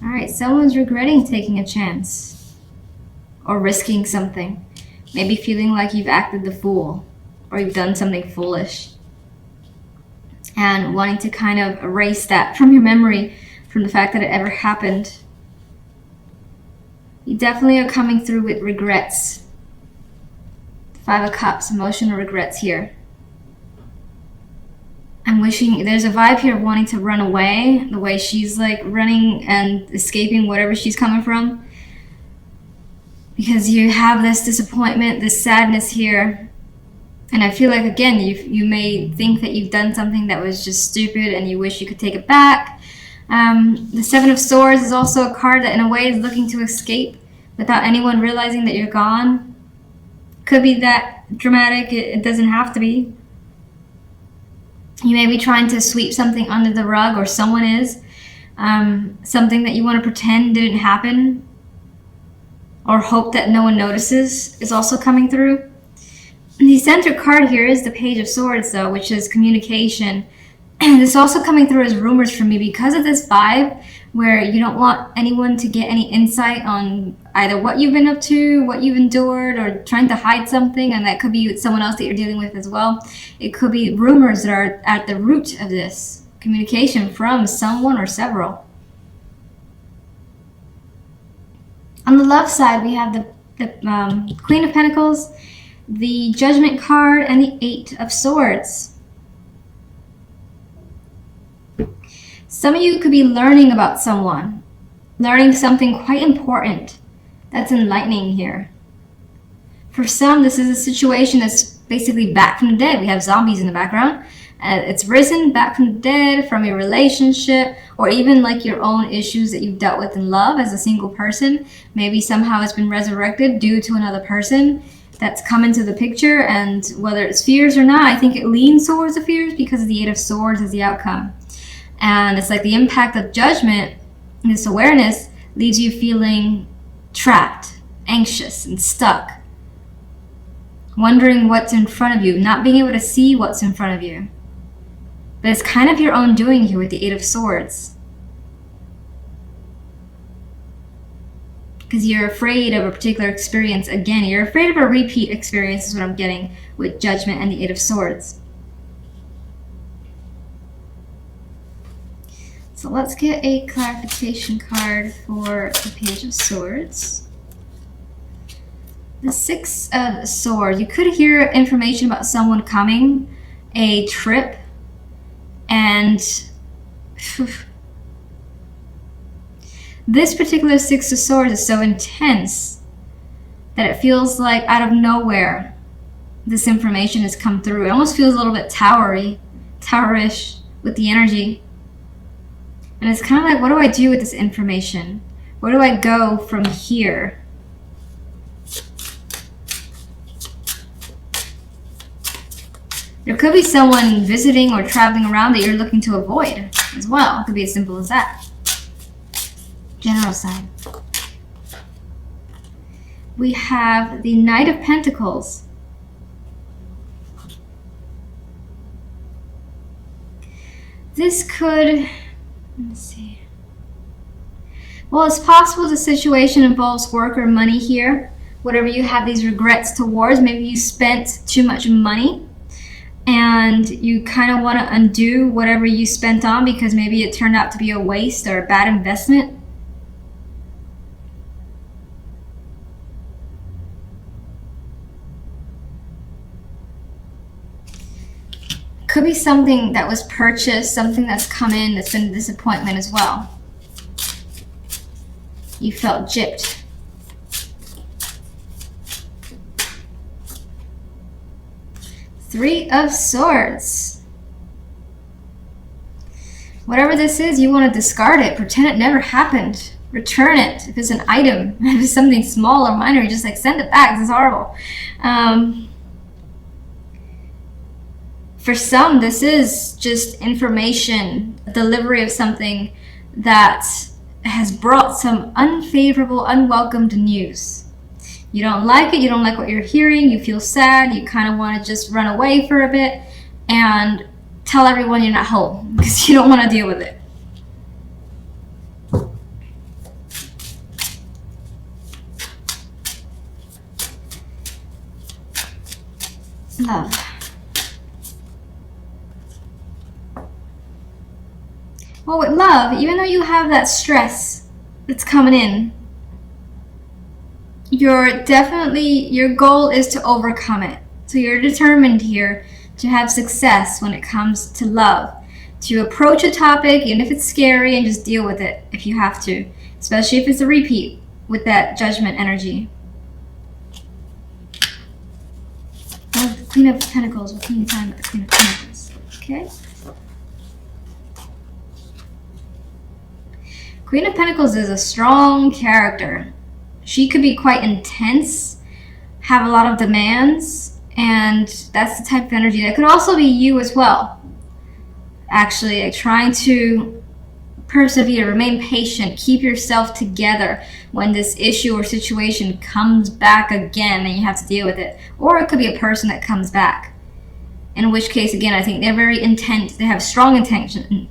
All right, someone's regretting taking a chance or risking something. Maybe feeling like you've acted the fool or you've done something foolish. And wanting to kind of erase that from your memory, from the fact that it ever happened. You definitely are coming through with regrets. 5 of Cups, emotional regrets here. I'm wishing, there's a vibe here of wanting to run away, the way she's like running and escaping whatever she's coming from. Because you have this disappointment, this sadness here. And I feel like, again, you may think that you've done something that was just stupid and you wish you could take it back. The 7 of Swords is also a card that in a way is looking to escape without anyone realizing that you're gone. Could be that dramatic, it doesn't have to be. You may be trying to sweep something under the rug, or someone is. Something that you want to pretend didn't happen, or hope that no one notices, is also coming through. The center card here is the Page of Swords, though, which is communication. And it's also coming through as rumors for me because of this vibe where you don't want anyone to get any insight on either what you've been up to, what you've endured, or trying to hide something. And that could be with someone else that you're dealing with as well. It could be rumors that are at the root of this communication from someone or several. On the love side, we have the Queen of Pentacles, the Judgment card, and the 8 of Swords. Some of you could be learning about someone, learning something quite important that's enlightening here. For some, this is a situation that's basically back from the dead. We have zombies in the background. It's risen back from the dead, from a relationship, or even like your own issues that you've dealt with in love as a single person. Maybe somehow it's been resurrected due to another person that's come into the picture, and whether it's fears or not, I think it leans towards the fears because the 8 of Swords is the outcome. And it's like the impact of judgment, this awareness, leaves you feeling trapped, anxious, and stuck. Wondering what's in front of you, not being able to see what's in front of you. But it's kind of your own doing here with the 8 of Swords. Because you're afraid of a particular experience. Again, you're afraid of a repeat experience is what I'm getting with Judgment and the 8 of Swords. So let's get a clarification card for the Page of Swords. The 6 of Swords. You could hear information about someone coming, a trip, and this particular 6 of Swords is so intense that it feels like out of nowhere this information has come through. It almost feels a little bit towerish with the energy. And it's kind of like, what do I do with this information? Where do I go from here? There could be someone visiting or traveling around that you're looking to avoid as well. It could be as simple as that. General side. We have the Knight of Pentacles. This could, let's see. Well, it's possible the situation involves work or money here. Whatever you have these regrets towards, maybe you spent too much money and you kind of want to undo whatever you spent on because maybe it turned out to be a waste or a bad investment. Could be something that was purchased, something that's come in that's been a disappointment as well. You felt gypped. Three of Swords. Whatever this is, you want to discard it. Pretend it never happened. Return it. If it's an item, if it's something small or minor, you just like send it back. This is horrible. For some, this is just information, a delivery of something that has brought some unfavorable, unwelcomed news. You don't like it, you don't like what you're hearing, you feel sad, you kind of want to just run away for a bit and tell everyone you're not home because you don't want to deal with it. Love. Well, with love, even though you have that stress that's coming in, your goal is to overcome it. So you're determined here to have success when it comes to love. To approach a topic, even if it's scary, and just deal with it if you have to. Especially if it's a repeat with that Judgment energy. The Queen of Pentacles. What can you find with the Queen of Pentacles? Okay. Queen of Pentacles is a strong character. She could be quite intense, have a lot of demands, and that's the type of energy that could also be you as well. Actually, like trying to persevere, remain patient, keep yourself together when this issue or situation comes back again and you have to deal with it. Or it could be a person that comes back. In which case, again, I think they're very intense. They have strong intention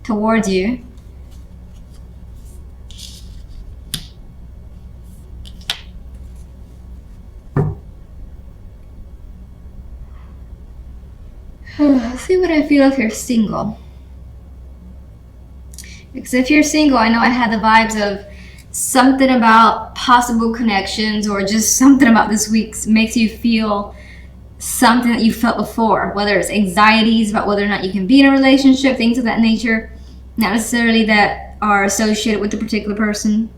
towards you. Let's see what I feel if you're single. Because if you're single, I know I had the vibes of something about possible connections, or just something about this week makes you feel something that you felt before, whether it's anxieties about whether or not you can be in a relationship, things of that nature, not necessarily that are associated with the particular person.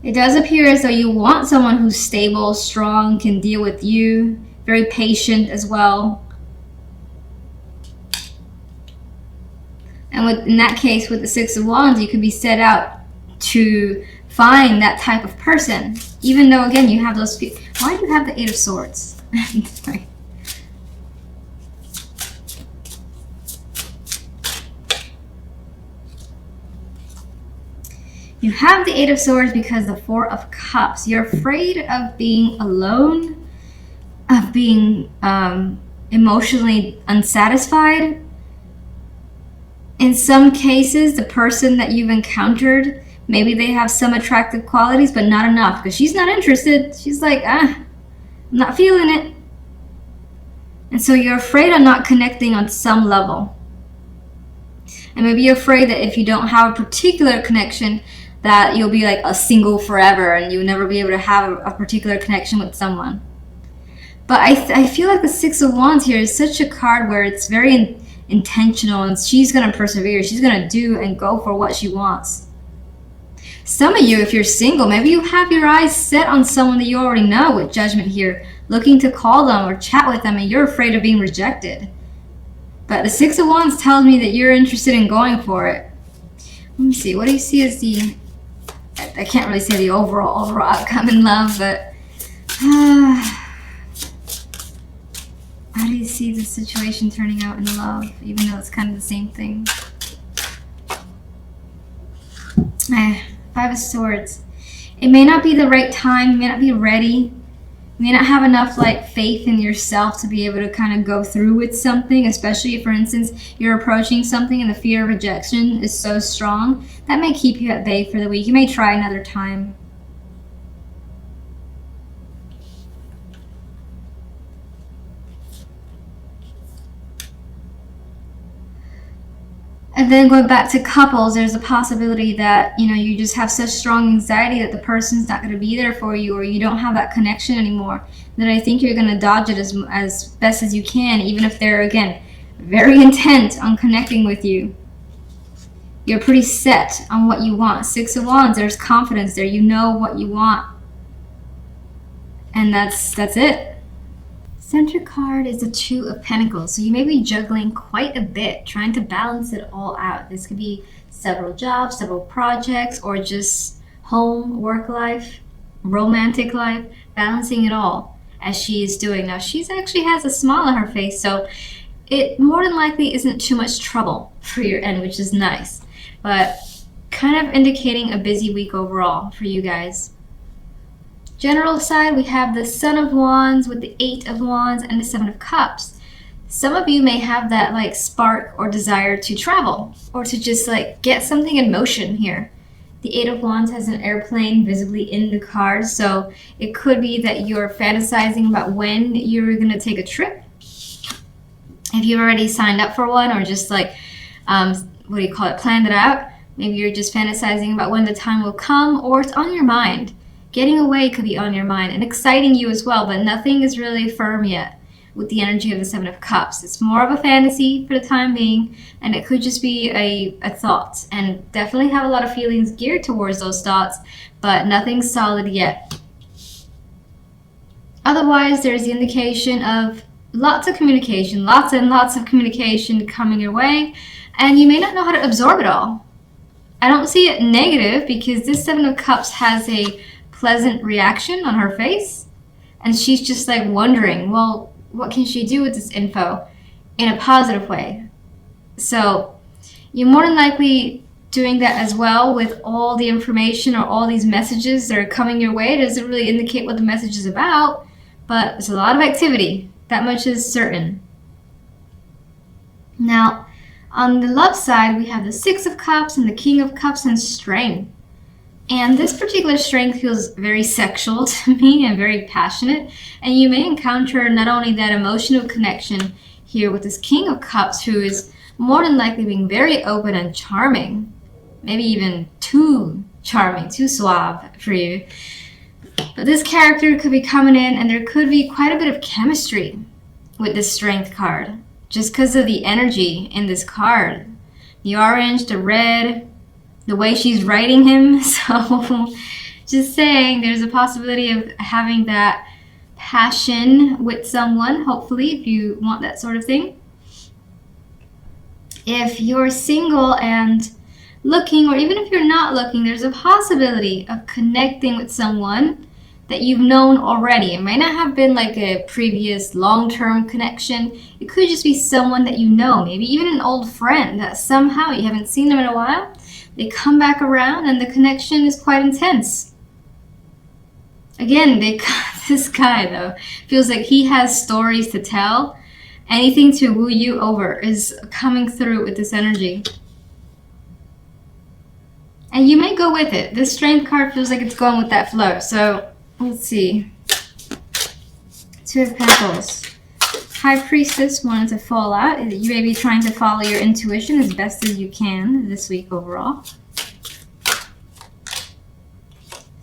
It does appear as though you want someone who's stable, strong, can deal with you, very patient as well. And in that case, with the Six of Wands, you could be set out to find that type of person. Even though, again, you have those... Why do you have the Eight of Swords? Sorry. You have the Eight of Swords because the Four of Cups. You're afraid of being alone, of being emotionally unsatisfied. In some cases, the person that you've encountered, maybe they have some attractive qualities, but not enough, because she's not interested. She's like, I'm not feeling it. And so you're afraid of not connecting on some level. And maybe you're afraid that if you don't have a particular connection, that you'll be like a single forever and you'll never be able to have a particular connection with someone. But I feel like the Six of Wands here is such a card where it's very intentional, and she's going to persevere. She's going to do and go for what she wants. Some of you, if you're single, maybe you have your eyes set on someone that you already know with Judgment here, looking to call them or chat with them, and you're afraid of being rejected. But the Six of Wands tells me that you're interested in going for it. Let me see. What do you see as the... I can't really say the overall outcome in love, but... how do you see the situation turning out in love, even though it's kind of the same thing? Five of Swords. It may not be the right time, you may not be ready, you may not have enough faith in yourself to be able to kind of go through with something, especially if, for instance, you're approaching something and the fear of rejection is so strong. That may keep you at bay for the week. You may try another time. And then going back to couples, there's a possibility that, you just have such strong anxiety that the person's not going to be there for you, or you don't have that connection anymore, that I think you're going to dodge it as best as you can, even if they're, again, very intent on connecting with you. You're pretty set on what you want. Six of Wands, there's confidence there. You know what you want. And that's it. Center card is the Two of Pentacles. So you may be juggling quite a bit, trying to balance it all out. This could be several jobs, several projects, or just home, work life, romantic life, balancing it all as she is doing. Now, she actually has a smile on her face, so it more than likely isn't too much trouble for your end, which is nice. But kind of indicating a busy week overall for you guys. General side, we have the Sun of Wands with the Eight of Wands and the Seven of Cups. Some of you may have that spark or desire to travel, or to just get something in motion here. The Eight of Wands has an airplane visibly in the card, so it could be that you're fantasizing about when you're going to take a trip. If you've already signed up for one, or just like, what do you call it, planned it out. Maybe you're just fantasizing about when the time will come, or it's on your mind. Getting away could be on your mind and exciting you as well, but nothing is really firm yet with the energy of the Seven of Cups. It's more of a fantasy for the time being, and it could just be a thought, and definitely have a lot of feelings geared towards those thoughts, but nothing solid yet. Otherwise, there's the indication of lots of communication, lots and lots of communication coming your way, and you may not know how to absorb it all. I don't see it negative, because this Seven of Cups has a pleasant reaction on her face, and she's just like wondering, well, what can she do with this info in a positive way? So you're more than likely doing that as well with all the information or all these messages that are coming your way. It doesn't really indicate what the message is about, but there's a lot of activity. That much is certain. Now, on the love side, we have the Six of Cups and the King of Cups and strength. And this particular strength feels very sexual to me and very passionate. And you may encounter not only that emotional connection here with this King of Cups, who is more than likely being very open and charming. Maybe even too charming, too suave for you. But this character could be coming in, and there could be quite a bit of chemistry with this strength card, just because of the energy in this card. The orange, the red, the way she's writing him. So just saying, there's a possibility of having that passion with someone, hopefully, if you want that sort of thing. If you're single and looking, or even if you're not looking, there's a possibility of connecting with someone that you've known already. It might not have been like a previous long-term connection. It could just be someone that you know, maybe even an old friend that somehow you haven't seen them in a while. They come back around and the connection is quite intense. Again, this guy though feels like he has stories to tell. Anything to woo you over is coming through with this energy. And you may go with it. This strength card feels like it's going with that flow. So let's see. Two of Pentacles. High Priestess wanted to fall out. You may be trying to follow your intuition as best as you can this week overall.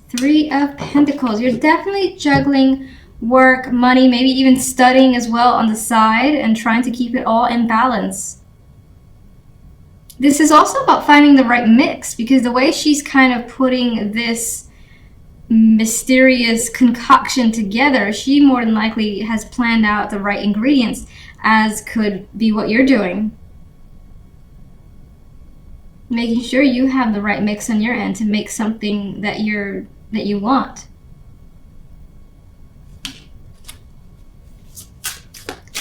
Three of Pentacles. You're definitely juggling work, money, maybe even studying as well on the side, and trying to keep it all in balance. This is also about finding the right mix, because the way she's kind of putting this mysterious concoction together, she more than likely has planned out the right ingredients, as could be what you're doing. Making sure you have the right mix on your end to make something that you want.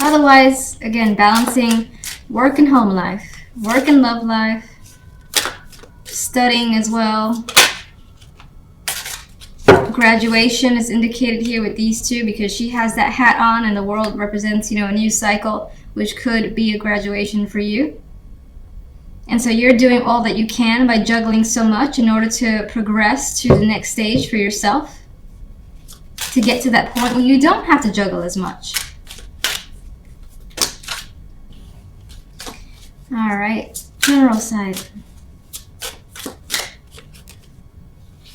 Otherwise, again, balancing work and home life, work and love life, studying as well. Graduation is indicated here with these two, because she has that hat on and the world represents, a new cycle, which could be a graduation for you. And so you're doing all that you can by juggling so much in order to progress to the next stage for yourself, to get to that point where you don't have to juggle as much. All right, general side.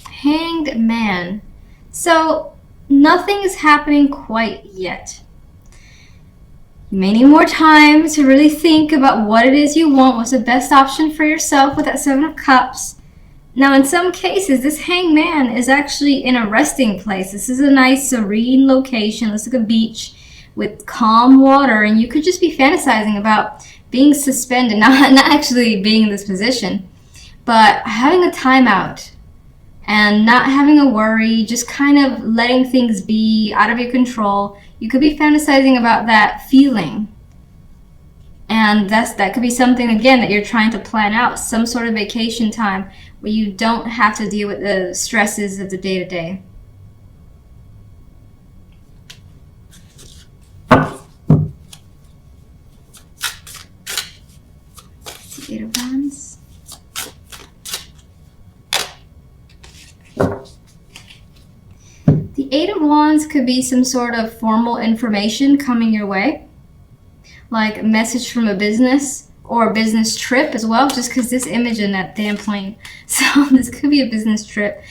Hanged Man. So nothing is happening quite yet. You may need more time to really think about what it is you want, what's the best option for yourself with that Seven of Cups. Now, in some cases, this Hanged Man is actually in a resting place. This is a nice, serene location. Looks like a beach with calm water, and you could just be fantasizing about being suspended, not actually being in this position, but having a timeout and not having a worry, just kind of letting things be out of your control. You could be fantasizing about that feeling. And that could be something, again, that you're trying to plan out, some sort of vacation time where you don't have to deal with the stresses of the day-to-day. Eight of Wands. Wands could be some sort of formal information coming your way, like a message from a business or a business trip as well, just because this image in that damn plane. So this could be a business trip.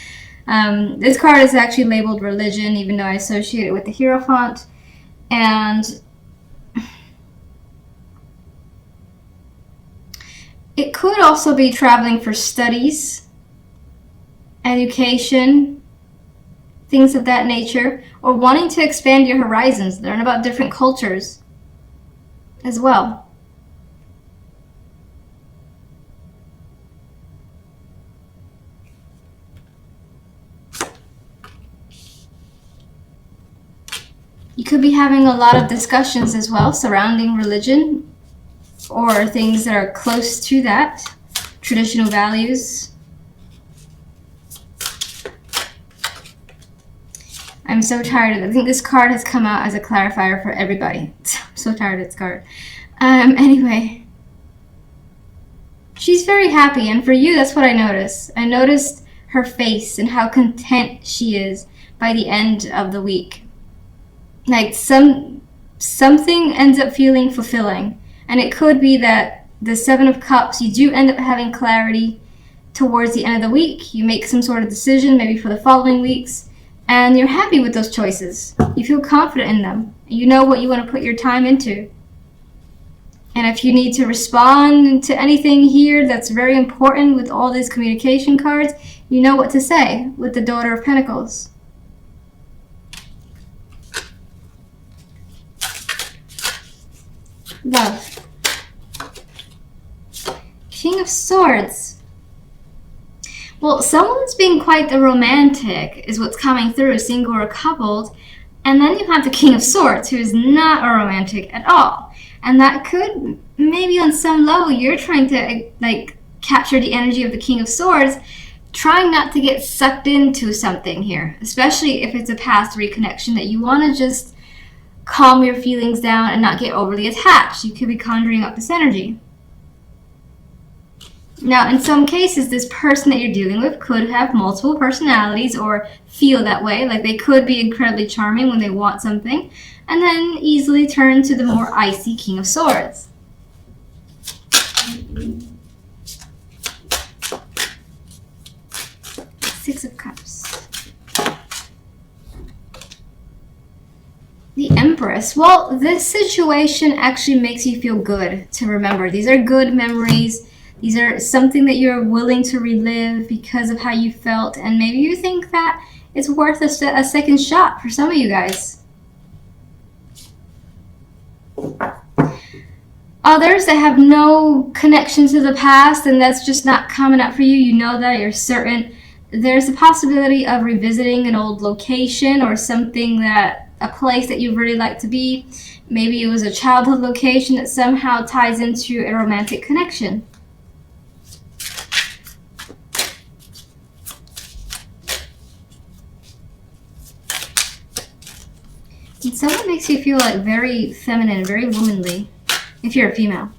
This card is actually labeled religion, even though I associate it with the Hierophant. And it could also be traveling for studies, education, things of that nature, or wanting to expand your horizons, learn about different cultures as well. You could be having a lot of discussions as well surrounding religion or things that are close to that, traditional values. I'm so tired of it. I think this card has come out as a clarifier for everybody. I'm so tired of this card. Anyway, she's very happy, and for you, that's what I noticed. I noticed her face and how content she is by the end of the week. Like something ends up feeling fulfilling, and it could be that the Seven of Cups, you do end up having clarity towards the end of the week. You make some sort of decision, maybe for the following weeks, and you're happy with those choices. You feel confident in them. You know what you want to put your time into. And if you need to respond to anything here that's very important with all these communication cards, you know what to say with the Daughter of Pentacles. Love. King of Swords. Well, someone's being quite the romantic is what's coming through, single or coupled. And then you have the King of Swords, who is not a romantic at all. And that could, maybe on some level, you're trying to like capture the energy of the King of Swords, trying not to get sucked into something here, especially if it's a past reconnection that you want to just calm your feelings down and not get overly attached. You could be conjuring up this energy. Now, in some cases, this person that you're dealing with could have multiple personalities or feel that way. Like they could be incredibly charming when they want something, and then easily turn to the more icy King of Swords. Six of Cups. The Empress. Well, this situation actually makes you feel good to remember. These are good memories. These are something that you're willing to relive because of how you felt. And maybe you think that it's worth a second shot for some of you guys. Others that have no connection to the past and that's just not coming up for you, you know that, you're certain. There's a possibility of revisiting an old location or something that, a place that you'd really like to be. Maybe it was a childhood location that somehow ties into a romantic connection. And someone makes you feel like very feminine, very womanly, if you're a female.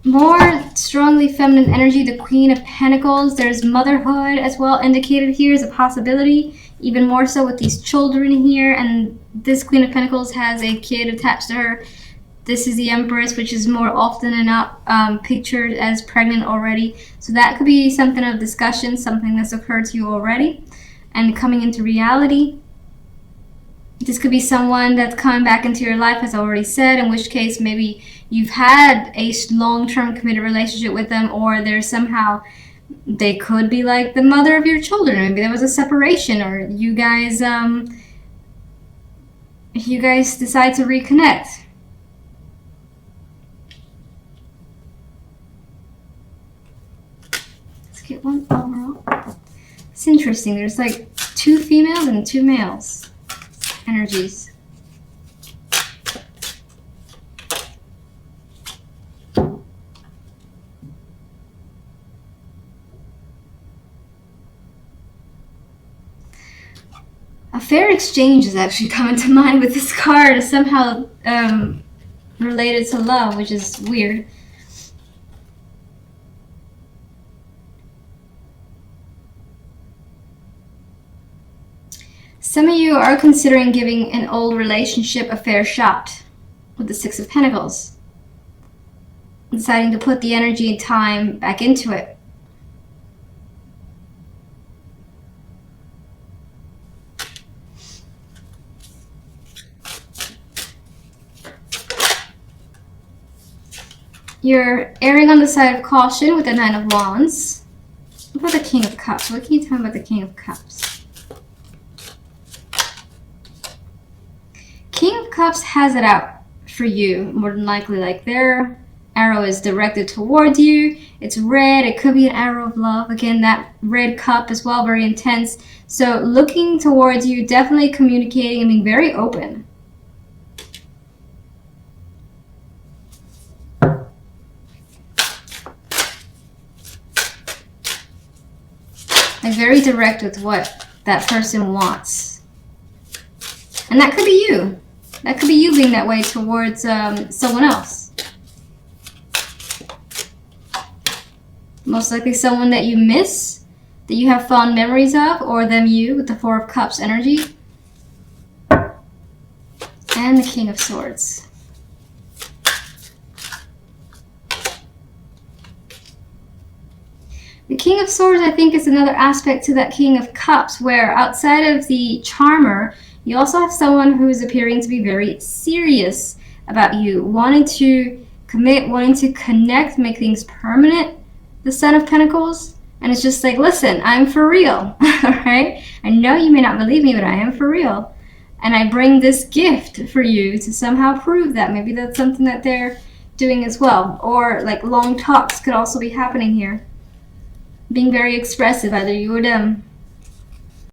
More strongly feminine energy, the Queen of Pentacles. There's motherhood as well indicated here as a possibility, even more so with these children here. And this Queen of Pentacles has a kid attached to her. This is the Empress, which is more often than not pictured as pregnant already. So that could be something of discussion, something that's occurred to you already and coming into reality. This could be someone that's coming back into your life, as I already said, in which case maybe you've had a long-term committed relationship with them, or there's somehow, they could be like the mother of your children. Maybe there was a separation, or you guys decide to reconnect. Let's get one overall. It's interesting. There's like 2 females and 2 males energies. A fair exchange is actually coming to mind with this card, somehow related to love, which is weird. Some of you are considering giving an old relationship a fair shot with the Six of Pentacles. Deciding to put the energy and time back into it. You're erring on the side of caution with the Nine of Wands. What about the King of Cups? What can you tell me about the King of Cups? King of Cups has it out for you, more than likely. Like their arrow is directed towards you. It's red. It could be an arrow of love. Again, that red cup as well, very intense. So looking towards you, definitely communicating and being very open. And very direct with what that person wants. And that could be you. That could be you being that way towards someone else. Most likely someone that you miss, that you have fond memories of, or them you with the Four of Cups energy. And the King of Swords. The King of Swords, I think, is another aspect to that King of Cups, where outside of the charmer, you also have someone who is appearing to be very serious about you, wanting to commit, wanting to connect, make things permanent, the Son of Pentacles. And it's just like, listen, I'm for real, right? I know you may not believe me, but I am for real. And I bring this gift for you to somehow prove that. Maybe that's something that they're doing as well. Or like long talks could also be happening here. Being very expressive, either you or them.